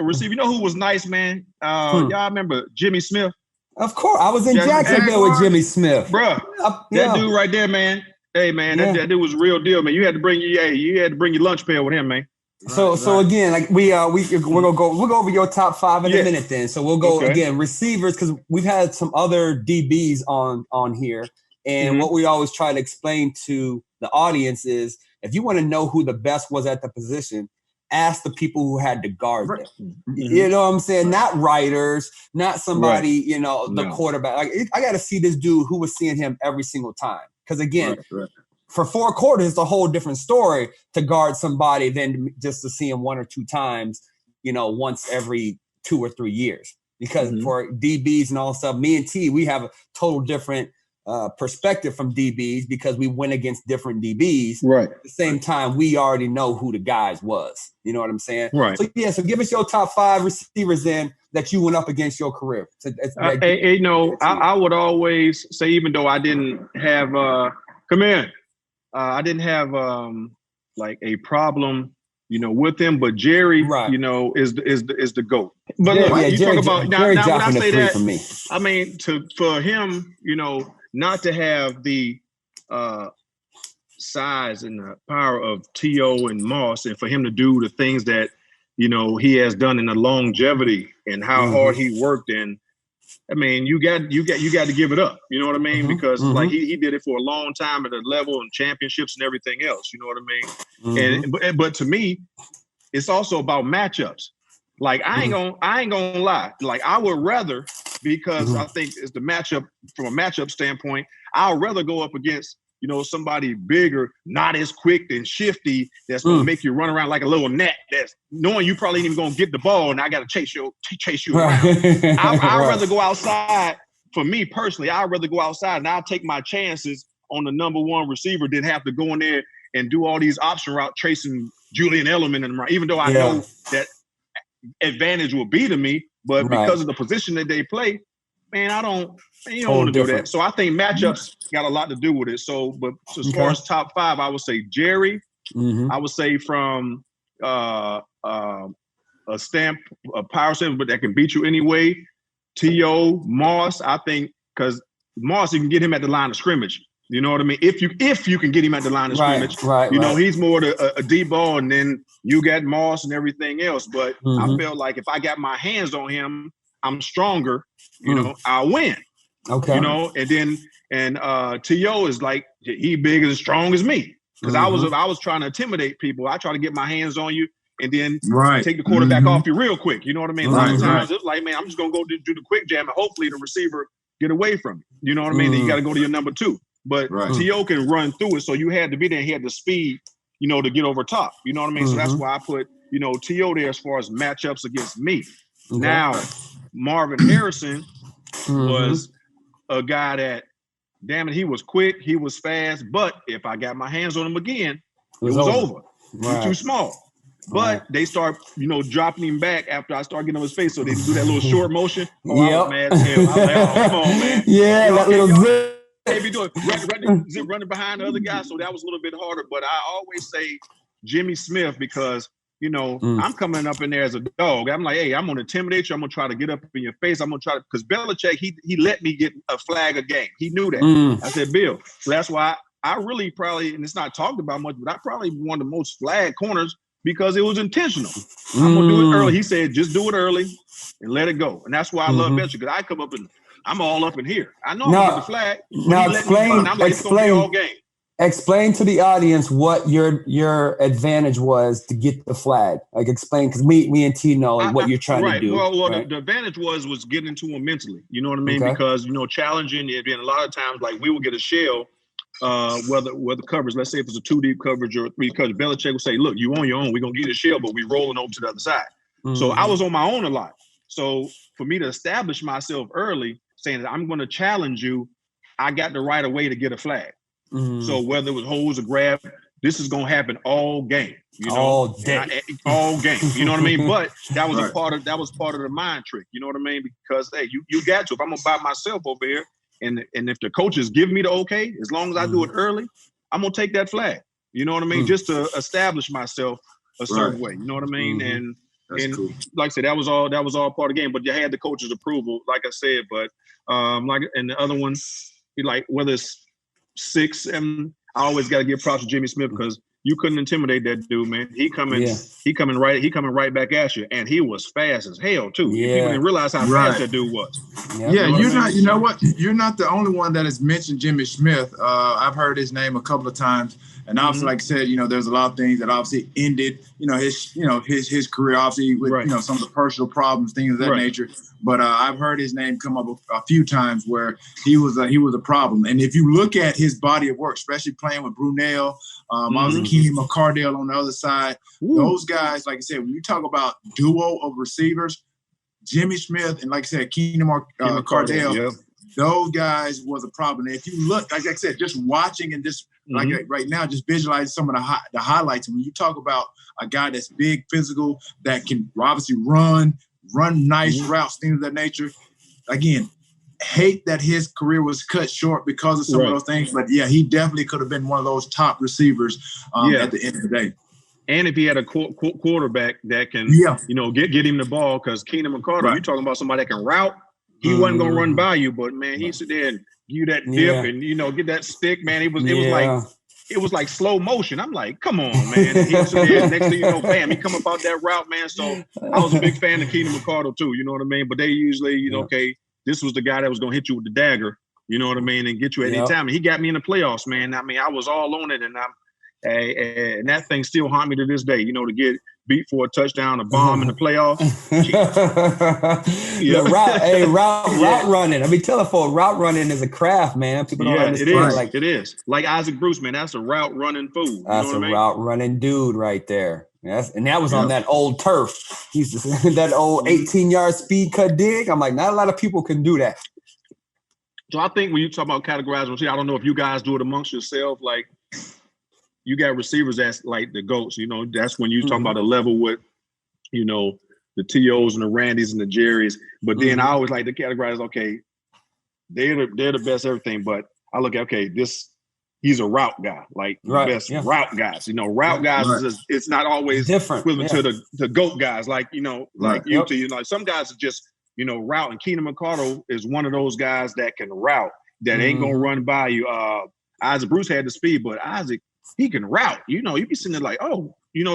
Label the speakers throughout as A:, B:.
A: receiver. You know who was nice, man? Y'all remember Jimmy Smith?
B: Of course, I was in Jacksonville with Jimmy Smith,
A: bro. That dude right there, man. Hey, man, that dude was a real deal, man. You had to bring your lunch pail with him, man.
B: So again, like we'll go over your top 5 in a minute then. So we'll go again receivers, because we've had some other DBs on here, and what we always try to explain to the audience is, if you want to know who the best was at the position, ask the people who had to guard them. You know what I'm saying? Not writers, not somebody, the quarterback. Like, I got to see this dude who was seeing him every single time. Because again, for 4 quarters, it's a whole different story to guard somebody than just to see him 1 or 2 times, once every 2 or 3 years. Because for DBs and all stuff, me and T, we have a total different perspective from DBs, because we went against different DBs.
A: Right.
B: At the same time, we already know who the guys was. You know what I'm saying?
A: Right.
B: So so give us your top 5 receivers then that you went up against your career. So
A: I would always say, even though I didn't have I didn't have like a problem, with him, but Jerry, is the GOAT. But you talk about now when I say that, for me. I mean, for him, not to have the size and the power of T.O. and Moss, and for him to do the things that he has done in the longevity and how hard he worked, and I mean, you got to give it up. You know what I mean? Because like he did it for a long time at a level and championships and everything else. You know what I mean? And but to me, it's also about matchups. Like I ain't gonna lie. Like I would rather, because I think it's the matchup from a matchup standpoint. I'd rather go up against somebody bigger, not as quick and shifty, that's gonna make you run around like a little gnat. That's knowing you probably ain't even gonna get the ball, and I gotta chase you around. I'd rather go outside. For me personally, I'd rather go outside and I'll take my chances on the number 1 receiver than have to go in there and do all these option route chasing Julian Edelman and even though I know that advantage will be to me, but because of the position that they play, man, you don't want to do that. So I think matchups got a lot to do with it. So, but as far as top 5, I would say Jerry. I would say from a power stamp, but that can beat you anyway. T.O. Moss, I think, because Moss, you can get him at the line of scrimmage. You know what I mean? If you can get him at the line of scrimmage, he's more a deep ball, and then you got Moss and everything else. But I feel like if I got my hands on him, I'm stronger. I'll win. Okay. And then T.O. is like, he big and strong as me. Because I was trying to intimidate people. I try to get my hands on you and then take the quarterback off you real quick. You know what I mean? A lot of times it's like, man, I'm just gonna go do the quick jam and hopefully the receiver get away from you. You know what I mean? Then you got to go to your number 2. But T.O. can run through it, so you had to be there. He had the speed, to get over top. You know what I mean? So that's why I put, T.O. there as far as matchups against me. Okay. Now, Marvin Harrison was a guy that, damn it, he was quick, he was fast, but if I got my hands on him again, it was over. He was too small. But they start, dropping him back after I start getting on his face. So they do that little short motion. I was mad as hell. I was like, oh, come on, man.
B: Yeah, that little zip.
A: They be doing running behind the other guy. So that was a little bit harder. But I always say Jimmy Smith because, I'm coming up in there as a dog. I'm like, hey, I'm going to intimidate you. I'm going to try to get up in your face. I'm going to try to, because Belichick, he let me get a flag a game. He knew that. I said, Bill. So that's why I really probably, and it's not talked about much, but I probably one of the most flag corners because it was intentional. I'm going to do it early. He said, just do it early and let it go. And that's why I love Belichick, because I come up and I'm all up in here. I know I'm going to get the flag.
B: Now explain, I'm like, it's going to be all game. Explain to the audience what your advantage was to get the flag. Like explain, because me and T know what you're trying to do.
A: Well, the advantage was getting into him mentally. You know what I mean? Okay. Because challenging it, and a lot of times like we would get a shell, whether coverage. Let's say if it's a 2 deep coverage or a 3 coverage, Belichick would say, "Look, you on your own. We're gonna get a shell, but we rolling over to the other side." So I was on my own a lot. So for me to establish myself early, saying that I'm going to challenge you, I got the right of way to get a flag. So whether it was holds or grab, this is going to happen all game,
B: all day,
A: all game. You know what I mean? But that was part of the mind trick. You know what I mean? Because hey, you got to. If I'm gonna buy myself over here, and if the coaches give me the okay, as long as I do it early, I'm gonna take that flag. You know what I mean? Just to establish myself a certain way. You know what I mean? And And cool. Like I said, that was all part of the game. But you had the coach's approval, like I said. But and the other one, like whether it's 6, 7, I always got to give props to Jimmy Smith because you couldn't intimidate that dude, man. He coming right back at you, and he was fast as hell too. Yeah. People didn't realize how fast that dude was.
C: Yeah, you know what? You're not the only one that has mentioned Jimmy Smith. I've heard his name a couple of times, and obviously, like I said, there's a lot of things that obviously ended, his career, obviously with some of the personal problems, things of that nature. But I've heard his name come up a few times where he was a problem. And if you look at his body of work, especially playing with Brunel, obviously Keenan McCardell on the other side, those guys, like I said, when you talk about duo of receivers, Jimmy Smith and, like I said, Keenan McCardell, those guys was a problem. And if you look, like I said, just watching and just like right now, just visualize some of the highlights. And when you talk about a guy that's big, physical, that can obviously run nice routes, things of that nature. Again, hate that his career was cut short because of some of those things. But, yeah, he definitely could have been one of those top receivers at the end of the day.
A: And if he had a quarterback that can, get him the ball, because Keenan McCardell, you're talking about somebody that can route. He wasn't going to run by you, but, man, he sit there and give you that dip and, get that stick, man. It was like slow motion. I'm like, come on, man. And he was there. Next thing you know, bam, he come up out that route, man. So I was a big fan of Keenan McCardell too. You know what I mean? But they usually, okay, this was the guy that was going to hit you with the dagger. You know what I mean? And get you at any time. And he got me in the playoffs, man. I mean, I was all on it, and and that thing still haunt me to this day. To get beat for a touchdown, a bomb in the playoffs.
B: Route running. I mean, telephone route running is a craft, man. People don't understand.
A: It is. Like Isaac Bruce, man. That's a route running fool.
B: That's a route running dude right there. And that was on that old turf. He's that old 18-yard speed cut dig. I'm like, not a lot of people can do that.
A: So I think when you talk about categorizing, I don't know if you guys do it amongst yourself, like. You got receivers that's like the GOATs, that's when you talk about a level with, the T.O.s and the Randys and the Jerrys. But then I always like to categorize, okay, they're the best everything. But I look at, okay, he's a route guy, like the best route guys. Route guys it's not always different equivalent to the GOAT guys, like, like some guys are just, route. And Keenan McCardell is one of those guys that can route, that ain't going to run by you. Isaac Bruce had the speed, but Isaac, he can route. You be sitting there like,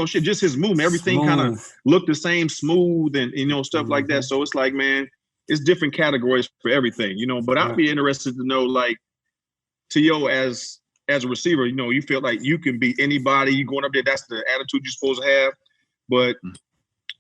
A: just his movement, everything kind of looked the same, smooth, and stuff like that. So it's like, man, it's different categories for everything, But I'd be interested to know, like, T.O. as a receiver, you feel like you can beat anybody. You going up there, that's the attitude you're supposed to have. But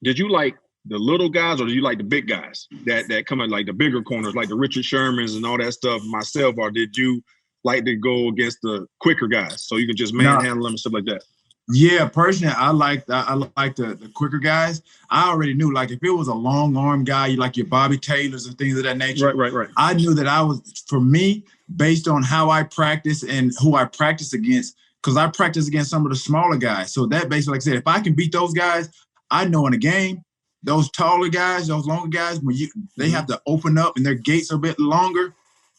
A: did you like the little guys, or do you like the big guys that come in, like the bigger corners, like the Richard Shermans and all that stuff myself, or did you like to go against the quicker guys so you can just manhandle them and stuff like that?
C: Yeah, personally, I like the quicker guys. I already knew, like, if it was a long arm guy, like your Bobby Taylors and things of that nature, right. I knew that for me, based on how I practice and who I practice against, because I practice against some of the smaller guys. So that basically, like I said, if I can beat those guys, I know in a game, those taller guys, those longer guys, when they have to open up and their gates are a bit longer,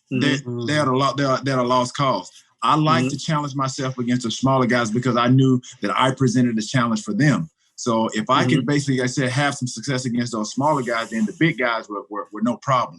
C: they're a lost cause. I like to challenge myself against the smaller guys because I knew that I presented a challenge for them. So if I could basically, like I said, have some success against those smaller guys, then the big guys were no problem.